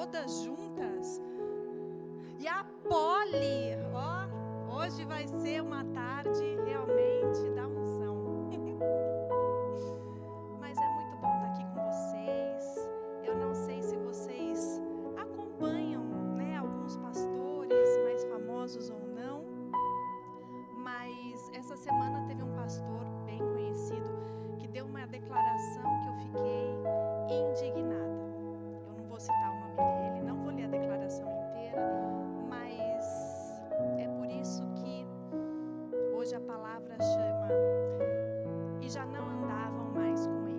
todas juntas. E a Polly, hoje vai ser uma tarde realmente da unção. Mas é muito bom estar aqui com vocês. Eu não sei se vocês acompanham, né, alguns pastores mais famosos ou não, mas essa semana teve um pastor bem conhecido que deu uma declaração que eu fiquei indignada. Eu não vou citar o nome dele, não vou ler a declaração inteira, mas é por isso que hoje a palavra chama "e já não andavam mais com ele".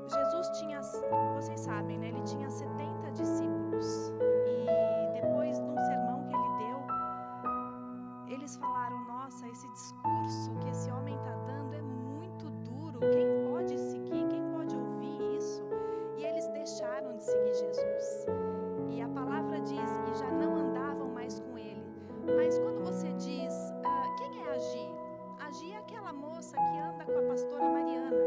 Jesus tinha, vocês sabem, né? Ele tinha 70 discípulos e depois de um sermão que ele deu, eles falaram: nossa, esse discurso que esse homem está dando é muito duro, quem pode seguir, quem pode ouvir isso? E eles deixaram de seguir Jesus. E a palavra diz, e já não andavam mais com ele. Mas quando você diz, quem é Agi? Agi é aquela moça que anda com a pastora Mariana.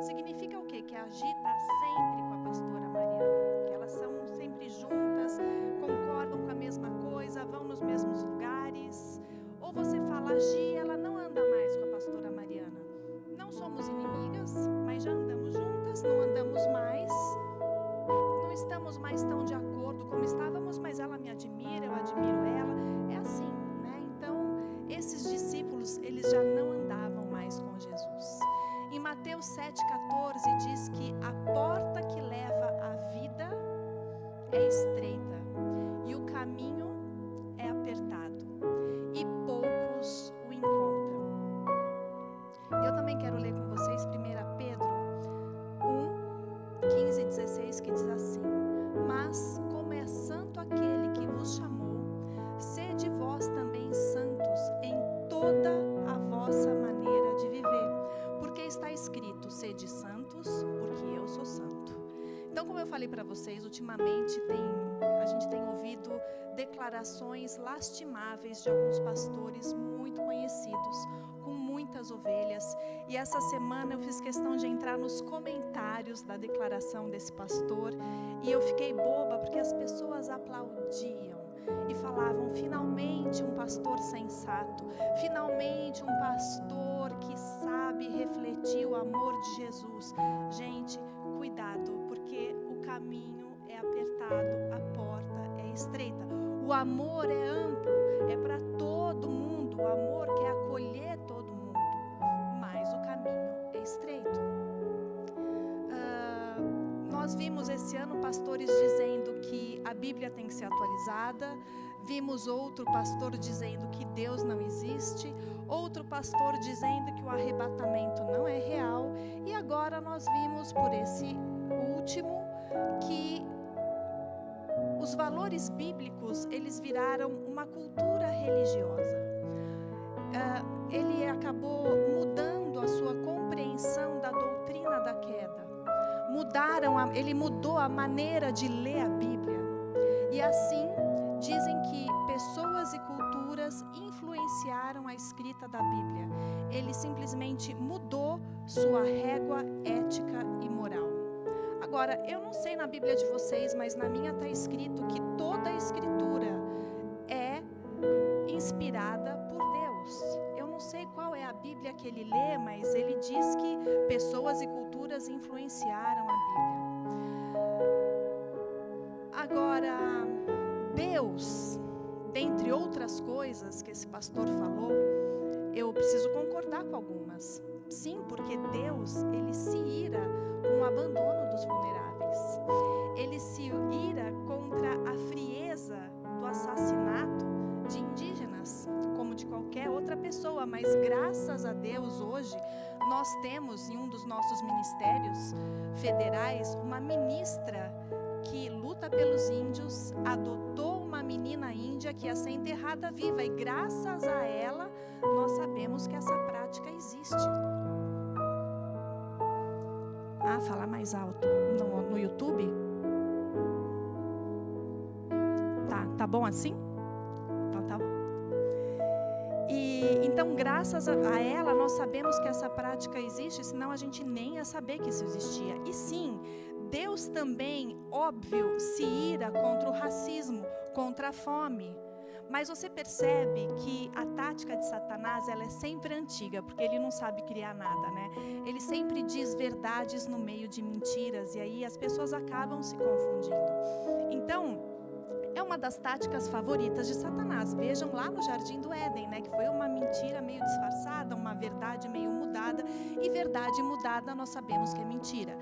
Significa o quê? Que a Agi está sempre com a pastora Mariana, que elas são sempre juntas, concordam com a mesma coisa, vão nos mesmos lugares. Ou você fala, Agi, ela não anda mais com a pastora Mariana. Não somos inimigas, mas já andamos juntas, não andamos mais, não estamos mais tão de acordo como estávamos, mas ela me admira, eu admiro ela. É assim, né? Então, esses discípulos, eles já não andavam mais com Jesus. Em Mateus 7,14 diz que a porta que leva à vida é estreita e o caminho é apertado e poucos o encontram. Eu também quero ler com vocês 1 Pedro 1, 15 e 16, que diz assim: mas como é santo aquele que vos chamou, sede vós também santos em toda a vossa maneira de viver, porque está escrito, sede santos, porque eu sou santo. Então, como eu falei para vocês, ultimamente a gente tem ouvido declarações lastimáveis de alguns pastores muito conhecidos, com muitas ovelhas. E essa semana eu fiz questão de entrar nos comentários da declaração desse pastor e eu fiquei boba porque as pessoas aplaudiam e falavam: finalmente um pastor sensato, finalmente um pastor que sabe refletir o amor de Jesus. Gente, cuidado, porque o caminho é apertado, a porta é estreita. O amor é amplo, é para todo mundo, o amor quer acolher todo mundo, mas o caminho é estreito. Nós vimos esse ano pastores dizendo que a Bíblia tem que ser atualizada, vimos outro pastor dizendo que Deus não existe, outro pastor dizendo que o arrebatamento não é real, e agora nós vimos por esse último que os valores bíblicos, eles viraram uma cultura religiosa. Ele acabou mudando a sua compreensão da doutrina da queda. Ele mudou a maneira de ler a Bíblia. E assim, dizem que pessoas e culturas influenciaram a escrita da Bíblia. Ele simplesmente mudou sua régua ética e moral. Agora, eu não sei na Bíblia de vocês, mas na minha está escrito que toda a escritura é inspirada por Deus. Eu não sei qual é a Bíblia que ele lê, mas ele diz que pessoas e culturas influenciaram a Bíblia. Agora, Deus, dentre outras coisas que esse pastor falou, eu preciso concordar com algumas. Sim, porque Deus, ele se ira com o abandono dos vulneráveis. Ele se ira contra a frieza do assassinato de indígenas, como de qualquer outra pessoa. Mas graças a Deus, hoje, nós temos em um dos nossos ministérios federais uma ministra que luta pelos índios, adotou uma menina índia que ia ser enterrada viva, e graças a ela nós sabemos que essa prática existe. Falar mais alto no YouTube? Tá bom assim? Então tá bom. E então, graças a ela, nós sabemos que essa prática existe, senão a gente nem ia saber que isso existia. E sim, Deus também, óbvio, se ira contra o racismo, contra a fome. Mas você percebe que a tática de Satanás, ela é sempre antiga, porque ele não sabe criar nada, né? Ele sempre diz verdades no meio de mentiras, e aí as pessoas acabam se confundindo. Então, é uma das táticas favoritas de Satanás. Vejam lá no Jardim do Éden, né? Que foi uma mentira meio disfarçada, uma verdade meio mudada, e verdade mudada nós sabemos que é mentira.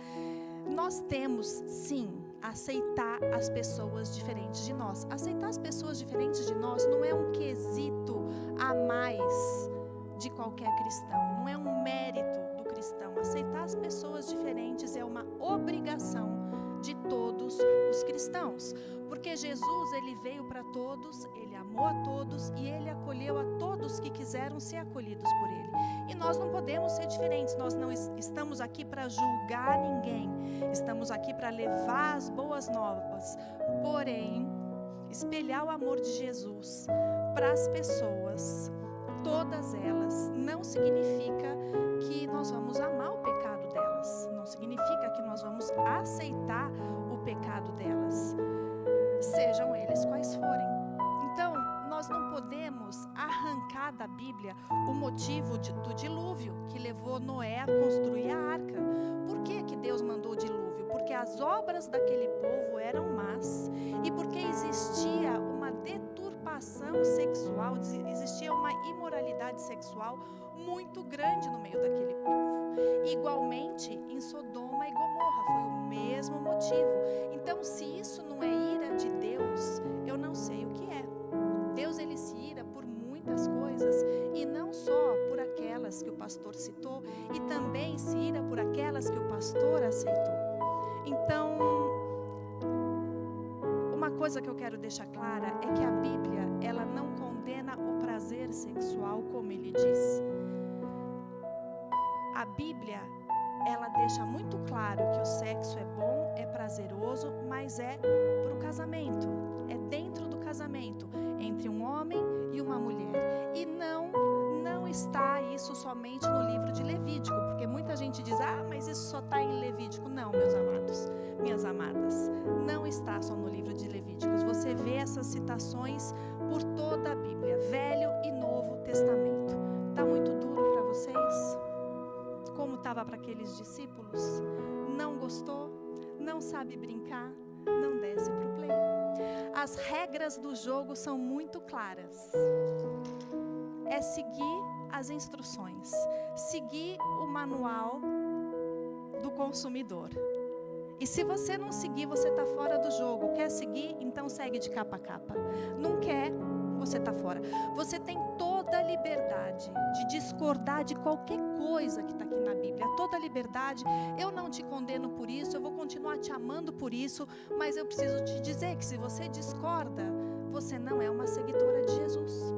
Nós temos, sim, aceitar as pessoas diferentes de nós. Aceitar as pessoas diferentes de nós não é um quesito a mais de qualquer cristão, não é um mérito do cristão. Aceitar as pessoas diferentes é uma obrigação de todos os cristãos, porque Jesus, ele veio para todos, ele amou a todos e ele acolheu a todos que quiseram ser acolhidos por ele. E nós não podemos ser diferentes, nós não estamos aqui para julgar ninguém, estamos aqui para levar as boas novas, porém, espelhar o amor de Jesus para as pessoas, todas elas, não significa que nós vamos amar o pecado delas, não significa que nós vamos aceitar o pecado delas, sejam eles quais forem. Então, nós não podemos arrancar da Bíblia o motivo do dilúvio que levou Noé a construir a arca. Por que Deus mandou o dilúvio? Porque as obras daquele povo eram más e porque existia uma deturpação sexual, existia uma imoralidade sexual muito grande no meio daquele povo. Igualmente, em Sodoma e Gomorra, foi o mesmo motivo. Então, se isso não é ira de Deus, eu não sei o que é. Deus, ele se ira por muitas coisas, e não só por aquelas que o pastor citou, e também se ira por aquelas que o pastor aceitou. Então, uma coisa que eu quero deixar clara é que a Bíblia, ela não condena o prazer sexual, como ele diz. A Bíblia, ela deixa muito claro que o sexo é bom, é prazeroso, mas é para o casamento, é dentro do casamento, entre um homem e uma mulher. E não está isso somente no livro de Levítico, porque muita gente diz, mas isso só está em Levítico. Não, meus amados, minhas amadas, não está só no livro de Levíticos. Você vê essas citações por toda a Bíblia, Velho e Novo Testamento. Está muito duro para vocês? Como estava para aqueles discípulos? Não gostou? Não sabe brincar? Não desce para o play. As regras do jogo são muito claras. É seguir as instruções, seguir o manual do consumidor. E se você não seguir, você está fora do jogo. Quer seguir? Então segue de capa a capa. Não quer? Você está fora. Você tem toda a liberdade de discordar de qualquer coisa que está aqui na Bíblia. Toda a liberdade. Eu não te condeno por isso, eu vou continuar te amando por isso, mas eu preciso te dizer que se você discorda, você não é uma seguidora de Jesus.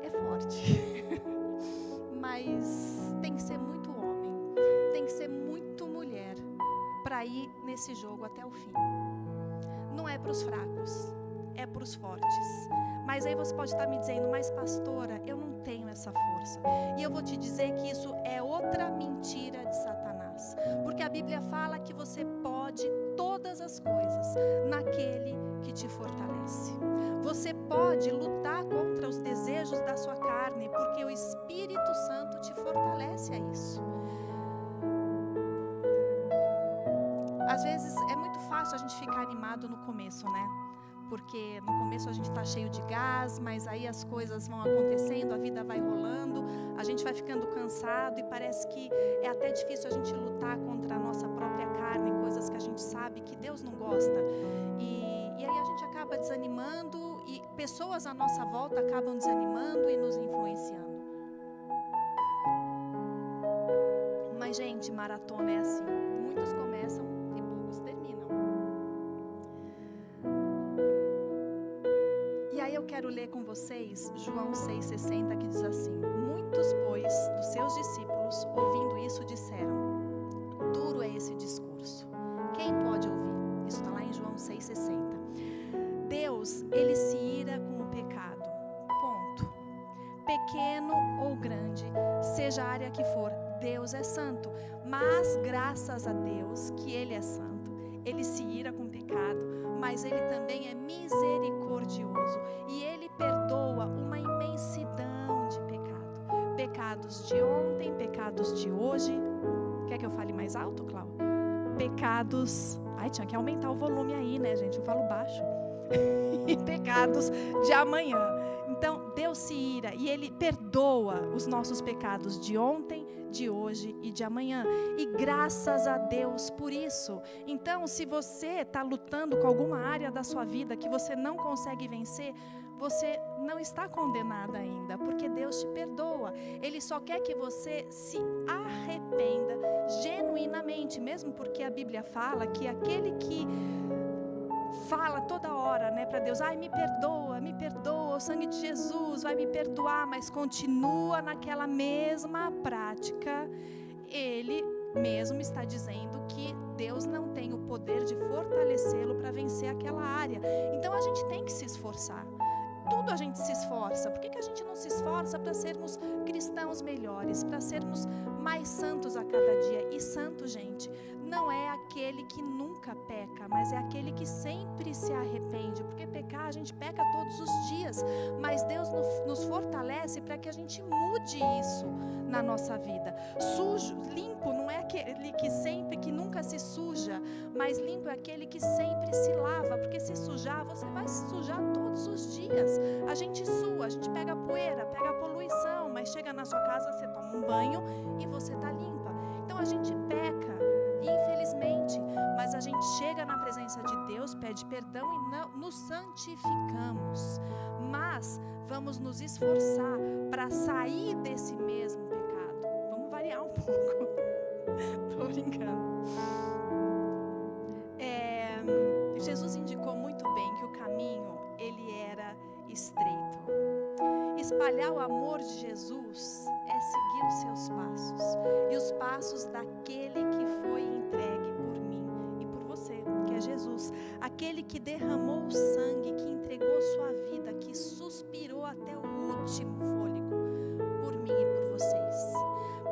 É forte. Mas tem que ser muito homem, tem que ser muito mulher para ir nesse jogo até o fim. Não é para os fracos, é para os fortes. Mas aí você pode estar me dizendo, mas pastora, eu não tenho essa força. E eu vou te dizer que isso é outra mentira de Satanás. Porque a Bíblia fala que você pode todas as coisas naquele que te fortalece. Você pode lutar contra os desejos da sua carne, porque o Espírito Santo te fortalece a isso. Às vezes é muito fácil a gente ficar animado no começo, né? Porque no começo a gente está cheio de gás, mas aí as coisas vão acontecendo, a vida vai rolando, a gente vai ficando cansado e parece que é até difícil a gente lutar contra a nossa própria carne, coisas que a gente sabe que Deus não gosta. E aí a gente acaba desanimando e pessoas à nossa volta acabam desanimando e nos influenciando. Mas, gente, maratona é assim. Muitos começam e poucos terminam. E aí eu quero ler com vocês João 6,60, que diz assim: muitos, pois, dos seus discípulos, ouvindo isso, disseram: duro é esse discurso. Quem pode ouvir? Isso está lá em João 6,60. Deus, ou grande, seja a área que for, Deus é santo. Mas graças a Deus que Ele é santo, Ele se ira com o pecado, mas Ele também é misericordioso e Ele perdoa uma imensidão de pecado. Pecados de ontem, pecados de hoje. Quer que eu fale mais alto, Cláudio? Pecados... Ai, tinha que aumentar o volume aí, né, gente? Eu falo baixo. E pecados de amanhã. Então, Deus se ira e Ele perdoa os nossos pecados de ontem, de hoje e de amanhã. E graças a Deus por isso. Então, se você está lutando com alguma área da sua vida que você não consegue vencer, você não está condenada ainda, porque Deus te perdoa. Ele só quer que você se arrependa genuinamente, mesmo porque a Bíblia fala que aquele que fala toda hora, né, para Deus, ai, me perdoa, o sangue de Jesus vai me perdoar, mas continua naquela mesma prática, ele mesmo está dizendo que Deus não tem o poder de fortalecê-lo para vencer aquela área. Então a gente tem que se esforçar. Tudo a gente se esforça. Por que a gente não se esforça para sermos cristãos melhores, para sermos mais santos a cada dia? E santo, gente, não é aquele que nunca peca, mas é aquele que sempre se arrepende. Porque pecar, a gente peca todos os dias, mas Deus nos fortalece para que a gente mude isso na nossa vida. Sujo, limpo, não é aquele que nunca se suja, mas limpo é aquele que sempre se lava, porque se sujar, você vai se sujar todos os dias. A gente sua, a gente pega poeira, pega poluição, mas chega na sua casa, você toma um banho e você está limpa. Então a gente peca, infelizmente, mas a gente chega na presença de Deus, pede perdão e não, nos santificamos. Mas vamos nos esforçar para sair desse mesmo pecado. Vamos variar um pouco. Tô brincando. Jesus indicou muito bem que o caminho, ele era estreito. Espalhar o amor de Jesus é seguir os seus passos e os passos daquele que foi entregue por mim e por você, que é Jesus, aquele que derramou o sangue, que entregou sua vida, que suspirou até o último fôlego por mim e por vocês,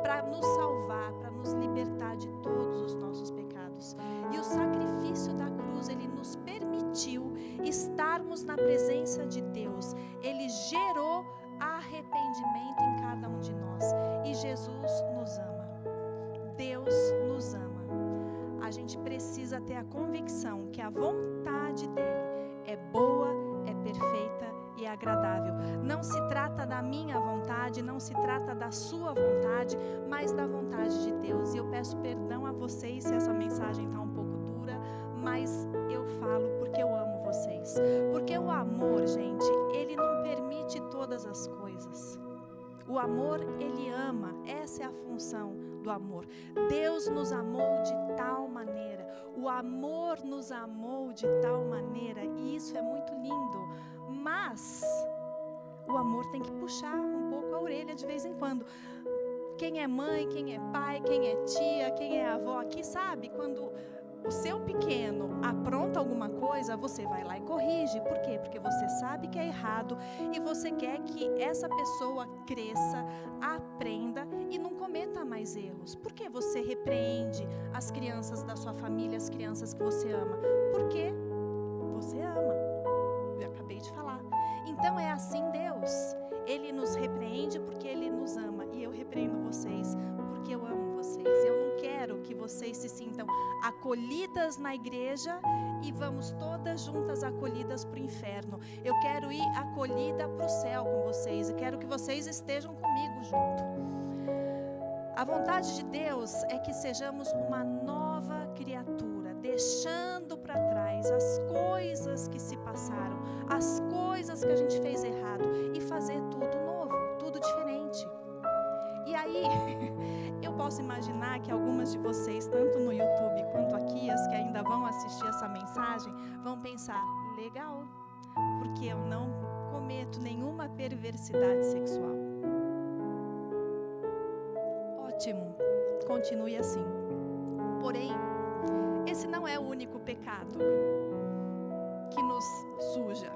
para nos salvar, para nos libertar de todos os nossos pecados. E o sacrifício da cruz, ele nos permitiu estarmos na presença de Deus. Ele gerou arrependimento em cada um de nós. E Jesus nos ama. Deus nos ama. A gente precisa ter a convicção que a vontade dele é boa, é perfeita e é agradável. Não se trata da minha vontade, não se trata da sua vontade, mas da vontade de Deus. E eu peço perdão a vocês se essa mensagem está um pouco dura, mas eu falo porque eu amo vocês. Porque o amor, gente, ele não permite todas as coisas. O amor, ele ama. Essa é a função do amor. Deus nos amou de tal maneira. O amor nos amou de tal maneira. E isso é muito lindo. Mas o amor tem que puxar um pouco a orelha de vez em quando. Quem é mãe, quem é pai, quem é tia, quem é avó aqui sabe quando o seu pequeno apronta alguma coisa, você vai lá e corrige. Por quê? Porque você sabe que é errado e você quer que essa pessoa cresça, aprenda e não cometa mais erros. Por que você repreende as crianças da sua família, as crianças que você ama? Porque você ama. Eu acabei de falar. Então é assim Deus. Ele nos repreende porque Ele nos ama. E eu repreendo vocês porque eu amo vocês. Eu não quero que vocês se sintam acolhidas na igreja e vamos todas juntas acolhidas para o inferno. Eu quero ir acolhida para o céu com vocês e quero que vocês estejam comigo junto. A vontade de Deus é que sejamos uma nova criatura, deixando para trás as coisas que se passaram, as coisas que a gente fez errado e fazer tudo novo, tudo diferente. E aí, eu posso imaginar que algumas de vocês, tanto no YouTube quanto aqui, as que ainda vão assistir essa mensagem, vão pensar, legal, porque eu não cometo nenhuma perversidade sexual. Ótimo, continue assim. Porém, esse não é o único pecado que nos suja.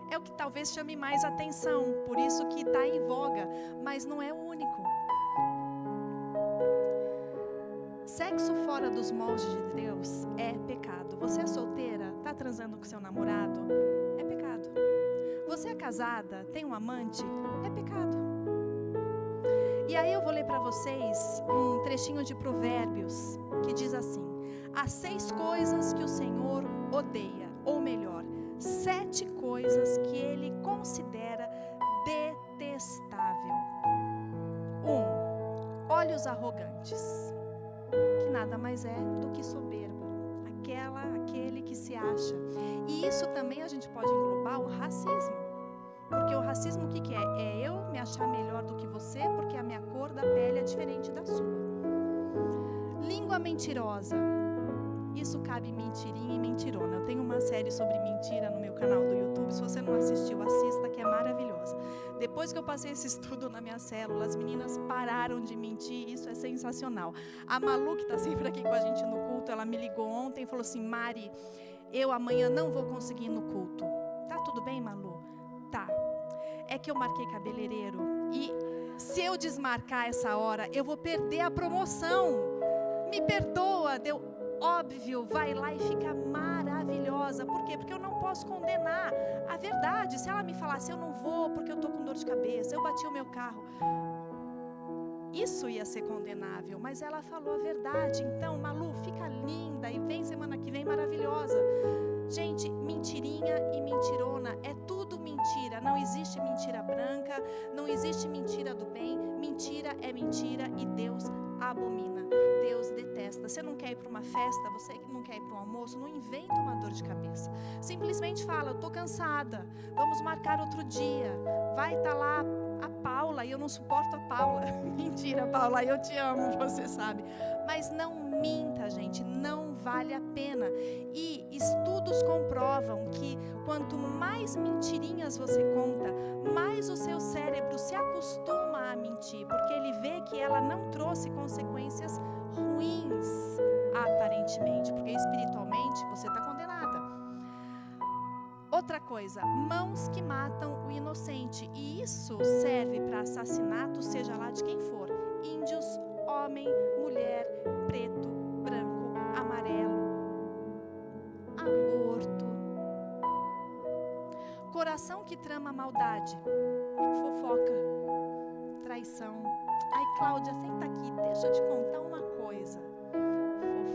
É o que talvez chame mais atenção, por isso que está em voga, mas não é o único. único. Sexo fora dos moldes de Deus é pecado. Você é solteira, está transando com seu namorado? É pecado. Você é casada, tem um amante? É pecado. E aí eu vou ler para vocês um trechinho de Provérbios que diz assim: há 6 coisas que o Senhor odeia, ou melhor, 7 coisas que Ele considera detestável. 1. Olhos arrogantes, que nada mais é do que soberba, aquele que se acha. E isso também a gente pode englobar o racismo, porque o racismo o que é? É eu me achar melhor do que você porque a minha cor da pele é diferente da sua. Língua mentirosa, isso cabe mentirinha e mentirona. Eu tenho uma série sobre mentira no meu canal do YouTube. Se você não assistiu, assista, que é maravilhosa. Depois que eu passei esse estudo na minha célula, as meninas pararam de mentir. Isso é sensacional. A Malu, que está sempre aqui com a gente no culto, ela me ligou ontem e falou assim: Mari, eu amanhã não vou conseguir ir no culto. Tá tudo bem, Malu? Tá. É que eu marquei cabeleireiro e se eu desmarcar essa hora, eu vou perder a promoção. Me perdoa, deu... Óbvio, vai lá e fica maravilhosa. Por quê? Porque eu não posso condenar a verdade. Se ela me falasse, eu não vou porque eu estou com dor de cabeça, eu bati o meu carro, isso ia ser condenável. Mas ela falou a verdade. Então, Malu, fica linda e vem semana que vem maravilhosa. Gente, mentirinha e mentirona é tudo mentira. Não existe mentira branca, não existe mentira do bem. Mentira é mentira e Deus abomina, Deus detesta. Você não quer ir para uma festa, você não quer ir para um almoço, não inventa uma dor de cabeça. Simplesmente fala: eu estou cansada, vamos marcar outro dia. Vai estar lá a Paula e eu não suporto a Paula. Mentira, Paula, eu te amo, você sabe. Mas não minta, gente, não vale a pena. E estudos comprovam que quanto mais mentirinhas você conta, mais o seu cérebro se acostuma a mentir, porque ele vê que ela não trouxe consequências ruins, aparentemente, porque espiritualmente você está condenada. Outra coisa, mãos que matam o inocente, e isso serve para assassinato, seja lá de quem for: índios, homem, mulher, preto, branco, amarelo, aborto. Coração que trama maldade, fofoca, traição. Ai, Cláudia, senta aqui, deixa eu te contar uma coisa.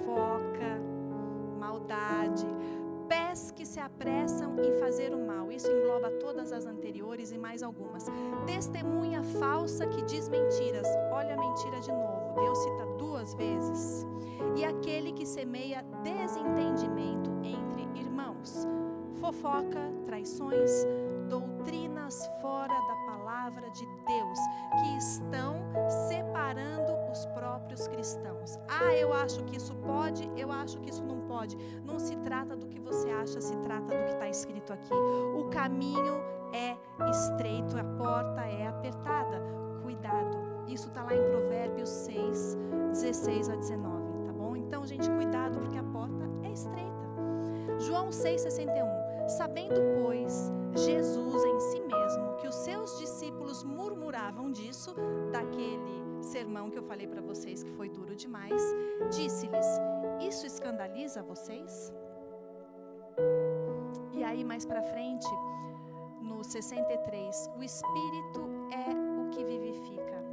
Fofoca, maldade, pés que se apressam em fazer o mal. Isso engloba todas as anteriores e mais algumas. Testemunha falsa que diz mentiras. Olha a mentira de novo. Deus cita 2 vezes. E aquele que semeia desentendimento entre irmãos. Fofoca, traições, doutrinas fora da palavra de Deus, que estão separando os próprios cristãos. Ah, eu acho que isso pode, eu acho que isso não pode. Não se trata do que você acha, se trata do que está escrito aqui. O caminho é estreito, a porta é apertada. Cuidado. Isso está lá em Provérbios 6, 16 a 19, tá bom? Então, gente, cuidado, porque a porta é estreita. João 6,61. Sabendo, pois, Jesus em si mesmo que os seus discípulos murmuravam disso, daquele sermão que eu falei para vocês que foi duro demais, disse-lhes: isso escandaliza vocês? E aí mais para frente, no 63, o Espírito é o que vivifica,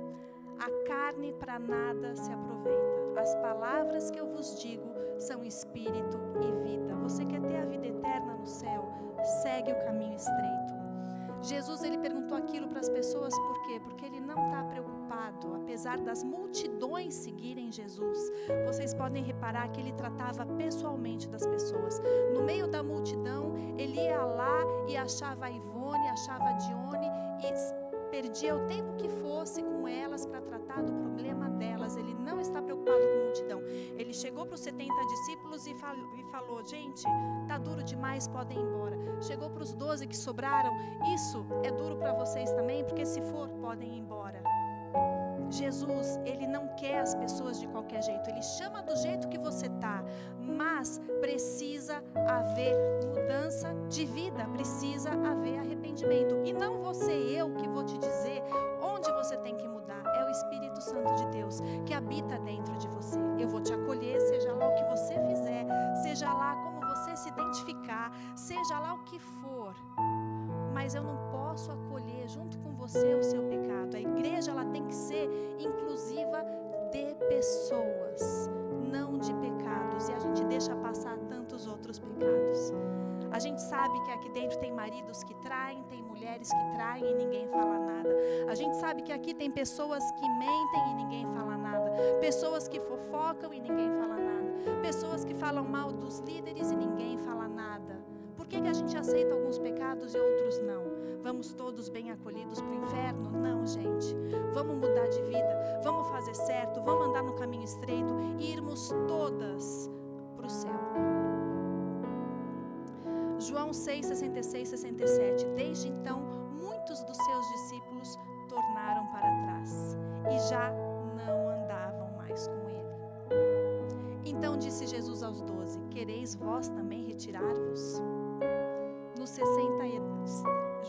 a carne para nada se aproveita. As palavras que eu vos digo são espírito e vida. Você quer ter a vida eterna no céu? Segue o caminho estreito. Jesus, ele perguntou aquilo para as pessoas, por quê? Porque ele não está preocupado, apesar das multidões seguirem Jesus. Vocês podem reparar que ele tratava pessoalmente das pessoas. No meio da multidão, ele ia lá e achava a Ivone, achava a Dione e perdia o tempo que fosse com elas para tratar do problema delas. Ele não está preocupado com a multidão. Ele chegou para os 70 discípulos e falou: gente, está duro demais, podem ir embora. Chegou para os 12 que sobraram: isso é duro para vocês também, porque se for, podem ir embora. Jesus, ele não quer as pessoas de qualquer jeito, ele chama do jeito que você está, mas precisa haver mudança de vida, precisa haver arrependimento. E não você, eu que vou te dizer onde você tem que mudar, é o Deus que habita dentro de você. Eu vou te acolher, seja lá o que você fizer, seja lá como você se identificar, seja lá o que for. Mas eu não posso acolher junto com você o seu pecado. A igreja, ela tem que ser inclusiva de pessoas, não de pecados. E a gente deixa passar tantos outros pecados. A gente sabe que aqui dentro tem maridos que traem, tem mulheres que traem e ninguém fala nada. A gente sabe que aqui tem pessoas que mentem e ninguém fala nada. Pessoas que fofocam e ninguém fala nada. Pessoas que falam mal dos líderes e ninguém fala nada. Por que a gente aceita alguns pecados e outros não? Vamos todos bem acolhidos para o inferno? Não, gente. Vamos mudar de vida, vamos fazer certo, vamos andar no caminho estreito e irmos todas para o céu. João 6, 66, 67. Desde então, muitos dos seus discípulos tornaram para trás e já não andavam mais com ele. Então disse Jesus aos 12: quereis vós também retirar-vos? No 60,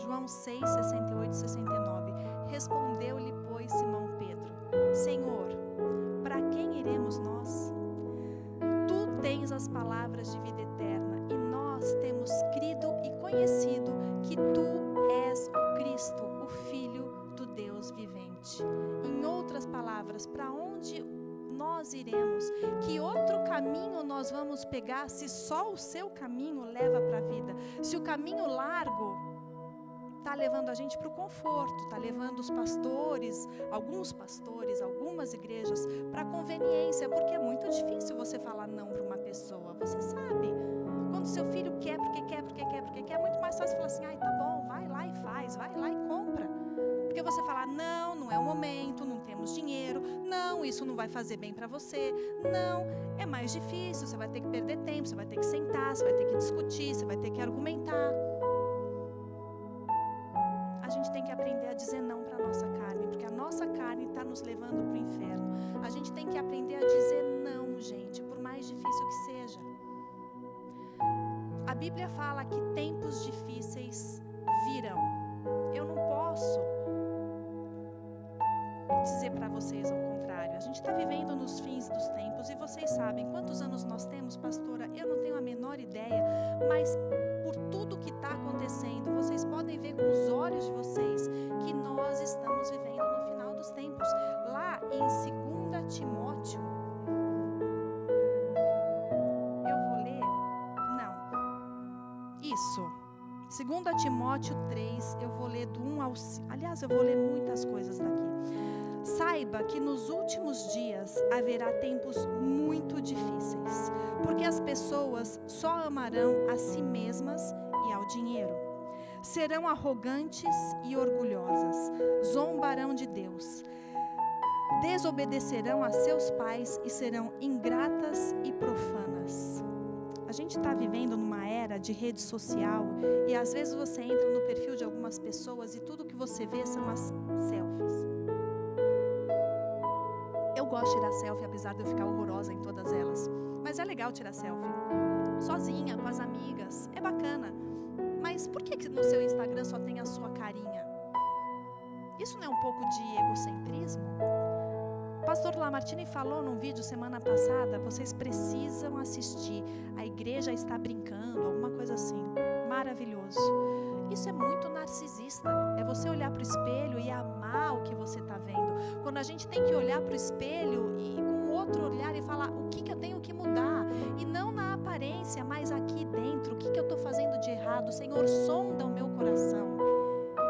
João 6, 68 e 69. Respondeu-lhe, pois, Simão Pedro: Senhor, para quem iremos nós? Tu tens as palavras de vida eterna, e nós temos crido e conhecido que tu és o Cristo, o Filho do Deus vivente. Em outras palavras, para onde nós iremos? Que outro caminho nós vamos pegar se só o seu caminho leva para a vida? Se o caminho largo está levando a gente para o conforto, está levando os pastores, algumas igrejas para conveniência, porque é muito difícil você falar não para uma pessoa, você sabe. Quando seu filho quer, porque quer, é muito mais fácil falar assim: ai, tá bom, vai lá e faz, vai lá e compra. Porque você falar, não é o momento, não temos dinheiro, não, isso não vai fazer bem para você, não, é mais difícil, você vai ter que perder tempo, você vai ter que sentar, você vai ter que discutir, você vai ter que argumentar. A gente tem que aprender a dizer não para a nossa carne, porque a nossa carne está nos levando para o inferno. A gente tem que aprender a dizer não, gente, por mais difícil que seja. A Bíblia fala que tempos difíceis virão. Eu não posso dizer para vocês ao contrário. A gente está vivendo nos fins dos tempos e vocês sabem quantos anos nós temos, pastora? Eu não tenho a menor ideia, mas por tudo que está acontecendo, vocês podem ver com os olhos de vocês que nós estamos vivendo no final dos tempos. Lá em 2 Timóteo, eu vou ler, não, isso, 2 Timóteo 3, eu vou ler do 1 ao 5, aliás, eu vou ler muitas coisas daqui. Saiba que nos últimos dias haverá tempos muito difíceis, porque as pessoas só amarão a si mesmas e ao dinheiro. Serão arrogantes e orgulhosas, zombarão de Deus, desobedecerão a seus pais e serão ingratas e profanas. A gente está vivendo numa era de rede social e às vezes você entra no perfil de algumas pessoas e tudo que você vê são as selfies. Eu gosto de tirar selfie, apesar de eu ficar horrorosa em todas elas. Mas é legal tirar selfie. Sozinha, com as amigas. É bacana. Mas por que no seu Instagram só tem a sua carinha? Isso não é um pouco de egocentrismo? O pastor Lamartine falou num vídeo semana passada, vocês precisam assistir. A igreja está brincando, alguma coisa assim. Maravilhoso. Isso é muito narcisista. É você olhar para o espelho e amar o que você está vendo. Quando a gente tem que olhar para o espelho e com outro olhar e falar o que eu tenho que mudar. E não na aparência, mas aqui dentro. O que eu estou fazendo de errado? Senhor, sonda o meu coração.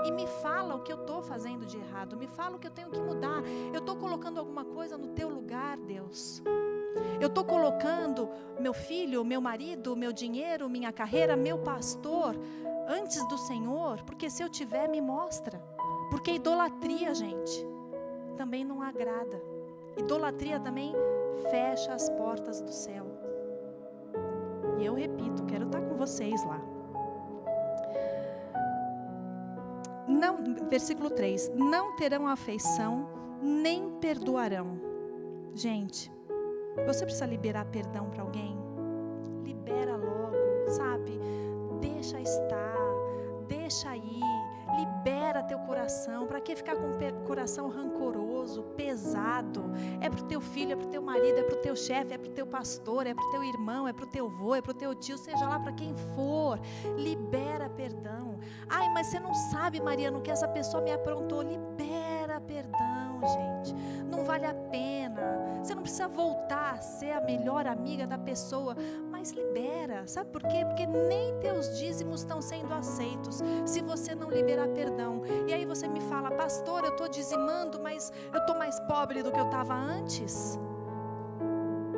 E me fala o que eu estou fazendo de errado. Me fala o que eu tenho que mudar. Eu estou colocando alguma coisa no teu lugar, Deus. Eu estou colocando meu filho, meu marido, meu dinheiro, minha carreira, meu pastor antes do Senhor, porque se eu tiver, me mostra. Porque idolatria, gente, também não agrada. Idolatria também fecha as portas do céu. E eu repito, quero estar com vocês lá. Não, versículo 3, não terão afeição, nem perdoarão. Gente, você precisa liberar perdão para alguém? Libera logo, sabe? Deixa estar, deixa ir, Libera teu coração. Para que ficar com o coração rancoroso, pesado? É para o teu filho, é para o teu marido, é para o teu chefe, é para o teu pastor, é para o teu irmão, é para o teu avô, é para o teu tio, seja lá para quem for. Libera perdão. Ai, mas você não sabe, Mariana, o que essa pessoa me aprontou. Libera perdão, gente. Não vale a pena. Você não precisa voltar a ser a melhor amiga da pessoa, mas libera. Sabe por quê? Porque nem teus dízimos estão sendo aceitos se você não liberar perdão. E aí você me fala: pastor, eu estou dizimando, mas eu estou mais pobre do que eu estava antes.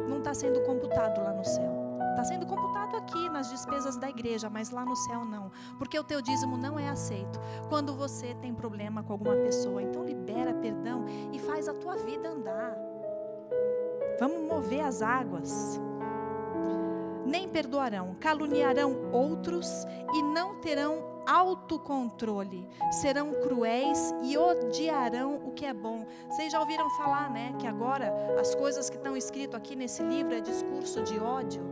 Não está sendo computado lá no céu. Está sendo computado aqui nas despesas da igreja, mas lá no céu não, porque o teu dízimo não é aceito quando você tem problema com alguma pessoa. Então libera perdão e faz a tua vida andar. Vamos mover as águas. Nem perdoarão, caluniarão outros e não terão autocontrole, serão cruéis e odiarão o que é bom. Vocês já ouviram falar, né, que agora as coisas que estão escritas aqui nesse livro é discurso de ódio?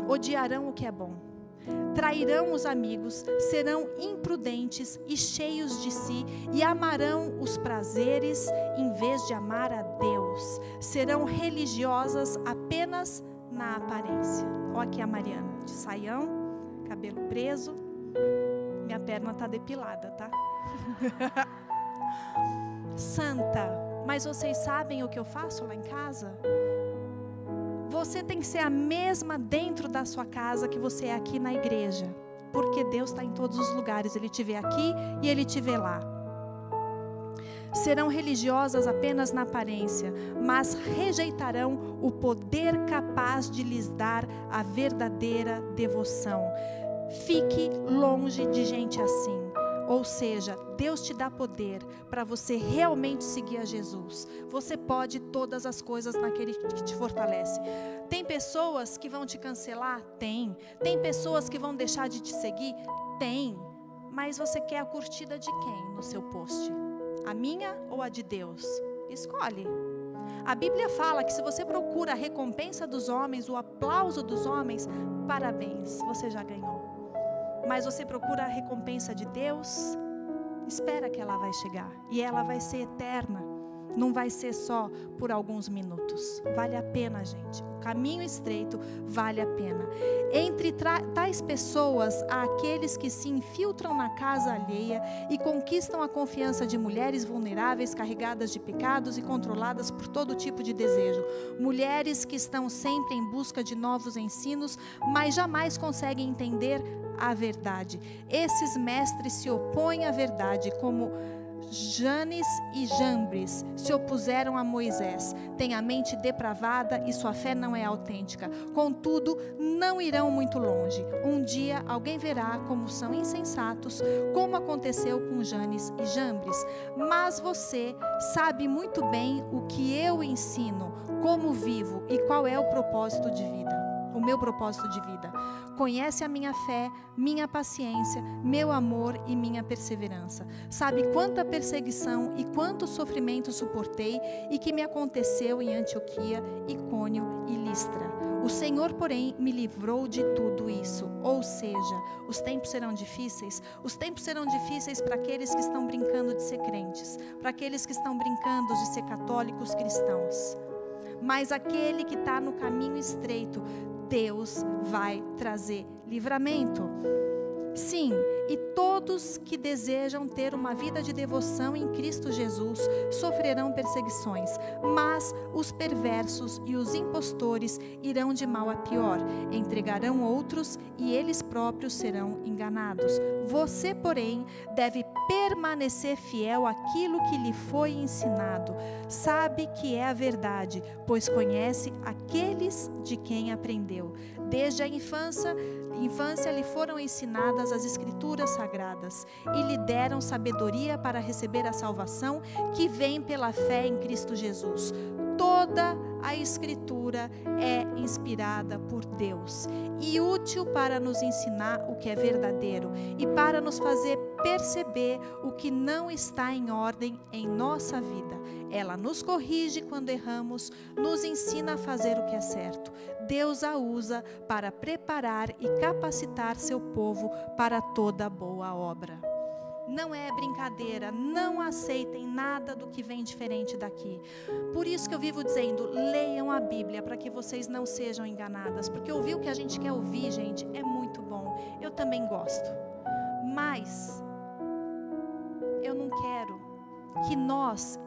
Odiarão o que é bom, trairão os amigos, serão imprudentes e cheios de si, e amarão os prazeres em vez de amar a Deus. Serão religiosas apenas na aparência. Olha aqui a Mariana, de saião, cabelo preso, minha perna está depilada, tá? Santa, mas vocês sabem o que eu faço lá em casa? Você tem que ser a mesma dentro da sua casa que você é aqui na igreja, porque Deus está em todos os lugares. Ele te vê aqui e Ele te vê lá. Serão religiosas apenas na aparência, mas rejeitarão o poder capaz de lhes dar a verdadeira devoção. Fique longe de gente assim. Ou seja, Deus te dá poder para você realmente seguir a Jesus. Você pode todas as coisas naquele que te fortalece. Tem pessoas que vão te cancelar? Tem. Tem pessoas que vão deixar de te seguir? Tem. Mas você quer a curtida de quem no seu post? A minha ou a de Deus? Escolhe. A Bíblia fala que se você procura a recompensa dos homens, o aplauso dos homens, parabéns, você já ganhou. Mas você procura a recompensa de Deus, espera que ela vai chegar. E ela vai ser eterna. Não vai ser só por alguns minutos. Vale a pena, gente. O caminho estreito vale a pena. Entre tais pessoas, há aqueles que se infiltram na casa alheia e conquistam a confiança de mulheres vulneráveis, carregadas de pecados e controladas por todo tipo de desejo. Mulheres que estão sempre em busca de novos ensinos, mas jamais conseguem entender a verdade. Esses mestres se opõem à verdade, como Janes e Jambres se opuseram a Moisés. Têm a mente depravada e sua fé não é autêntica. Contudo, não irão muito longe. Um dia alguém verá como são insensatos, como aconteceu com Janes e Jambres. Mas você sabe muito bem o que eu ensino, como vivo e qual é o propósito de vida. O meu propósito de vida. Conhece a minha fé, minha paciência, meu amor e minha perseverança. Sabe quanta perseguição e quanto sofrimento suportei e que me aconteceu em Antioquia, Icônio e Listra. O Senhor, porém, me livrou de tudo isso. Ou seja, os tempos serão difíceis. Os tempos serão difíceis para aqueles que estão brincando de ser crentes, para aqueles que estão brincando de ser católicos cristãos. Mas aquele que está no caminho estreito, Deus vai trazer livramento. Sim, e todos que desejam ter uma vida de devoção em Cristo Jesus sofrerão perseguições, mas os perversos e os impostores irão de mal a pior, entregarão outros e eles próprios serão enganados. Você, porém, deve permanecer fiel àquilo que lhe foi ensinado. Sabe que é a verdade, pois conhece aqueles de quem aprendeu. Desde a infância lhe foram ensinadas as Escrituras Sagradas e lhe deram sabedoria para receber a salvação que vem pela fé em Cristo Jesus. Toda a Escritura é inspirada por Deus e útil para nos ensinar o que é verdadeiro e para nos fazer perceber o que não está em ordem em nossa vida. Ela nos corrige quando erramos, nos ensina a fazer o que é certo. Deus a usa para preparar e capacitar seu povo para toda boa obra. Não é brincadeira, não aceitem nada do que vem diferente daqui. Por isso que eu vivo dizendo, leiam a Bíblia para que vocês não sejam enganadas. Porque ouvir o que a gente quer ouvir, gente, é muito bom. Eu também gosto. Mas eu não quero que nós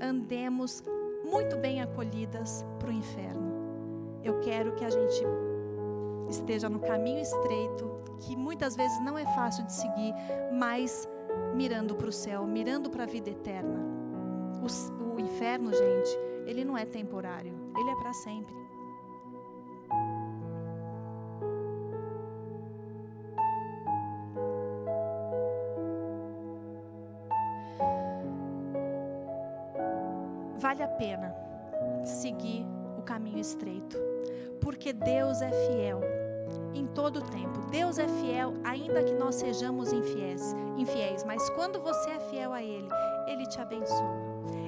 andemos muito bem acolhidas para o inferno. Eu quero que a gente esteja no caminho estreito, que muitas vezes não é fácil de seguir, mas mirando para o céu, mirando para a vida eterna. O inferno, gente, ele não é temporário, ele é para sempre. Vale a pena seguir o caminho estreito, porque Deus é fiel em todo o tempo. Deus é fiel ainda que nós sejamos infiéis, mas quando você é fiel a Ele, Ele te abençoa,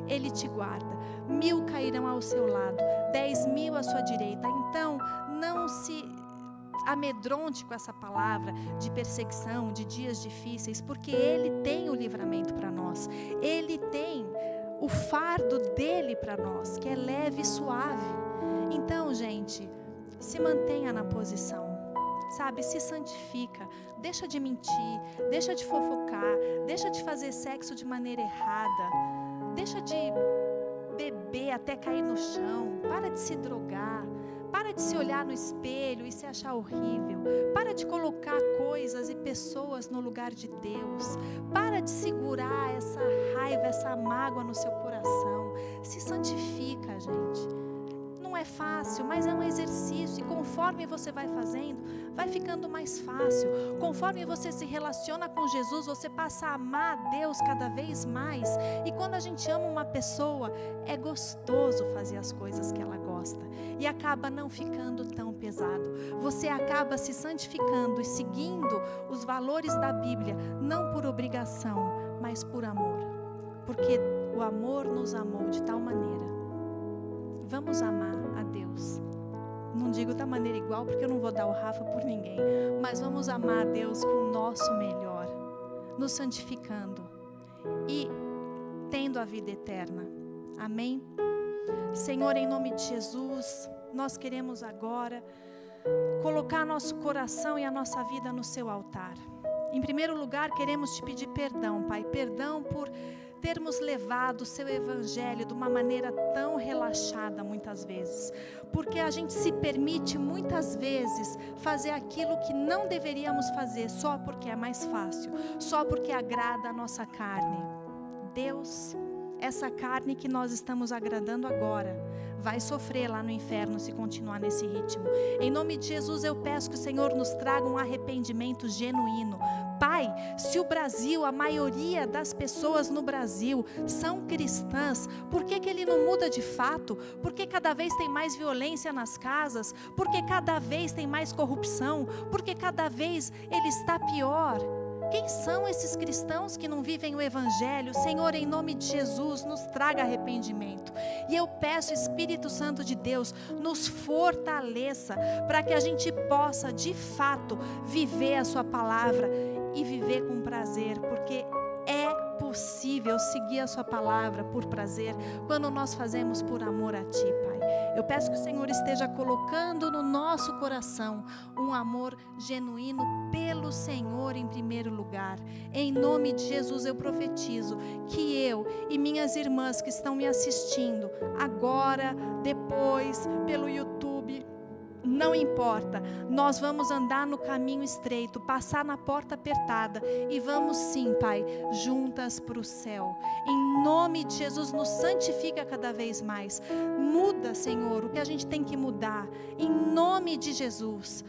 Ele te guarda. 1000 cairão ao seu lado, 10.000 à sua direita. Então não se amedronte com essa palavra de perseguição, de dias difíceis, porque Ele tem o livramento para nós. Ele tem o fardo dele para nós, que é leve e suave. Então, gente, se mantenha na posição, sabe? Se santifica, deixa de mentir, deixa de fofocar, deixa de fazer sexo de maneira errada, deixa de beber até cair no chão, para de se drogar, para de se olhar no espelho e se achar horrível, para de colocar coisas e pessoas no lugar de Deus, para de segurar essa raiva, essa mágoa no seu coração. Se santifica, gente. Não é fácil, mas é um exercício, e conforme você vai fazendo, vai ficando mais fácil. Conforme você se relaciona com Jesus, você passa a amar a Deus cada vez mais. E quando a gente ama uma pessoa, é gostoso fazer as coisas que ela gosta, e acaba não ficando tão pesado. Você acaba se santificando e seguindo os valores da Bíblia, não por obrigação, mas por amor, porque o amor nos amou de tal maneira. Vamos amar a Deus. Não digo da maneira igual, porque eu não vou dar o Rafa por ninguém, mas vamos amar a Deus com o nosso melhor, nos santificando e tendo a vida eterna. Amém? Senhor, em nome de Jesus, nós queremos agora colocar nosso coração e a nossa vida no seu altar. Em primeiro lugar, queremos te pedir perdão, Pai, perdão por termos levado o seu evangelho de uma maneira tão relaxada muitas vezes, porque a gente se permite muitas vezes fazer aquilo que não deveríamos fazer só porque é mais fácil, só porque agrada a nossa carne. Deus, essa carne que nós estamos agradando agora vai sofrer lá no inferno se continuar nesse ritmo. Em nome de Jesus eu peço que o Senhor nos traga um arrependimento genuíno. Pai, se o Brasil, a maioria das pessoas no Brasil são cristãs, por que Ele não muda de fato? Por que cada vez tem mais violência nas casas? Por que cada vez tem mais corrupção? Por que cada vez ele está pior? Quem são esses cristãos que não vivem o Evangelho? Senhor, em nome de Jesus, nos traga arrependimento. E eu peço, Espírito Santo de Deus, nos fortaleça para que a gente possa, de fato, viver a sua palavra e viver com prazer, porque é possível seguir a sua palavra por prazer quando nós fazemos por amor a Ti, Pai. Eu peço que o Senhor esteja colocando no nosso coração um amor genuíno pelo Senhor em primeiro lugar. Em nome de Jesus eu profetizo que eu e minhas irmãs que estão me assistindo agora, depois, pelo YouTube, não importa, nós vamos andar no caminho estreito, passar na porta apertada e vamos sim, Pai, juntas para o céu. Em nome de Jesus, nos santifica cada vez mais. Muda, Senhor, o que a gente tem que mudar, em nome de Jesus.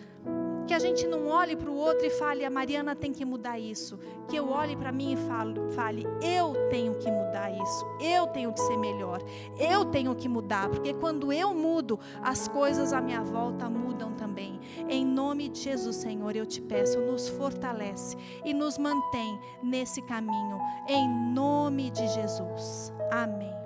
Que a gente não olhe para o outro e fale, a Mariana tem que mudar isso. Que eu olhe para mim e fale, eu tenho que mudar isso. Eu tenho que ser melhor. Eu tenho que mudar. Porque quando eu mudo, as coisas à minha volta mudam também. Em nome de Jesus, Senhor, eu te peço, nos fortalece e nos mantém nesse caminho. Em nome de Jesus. Amém.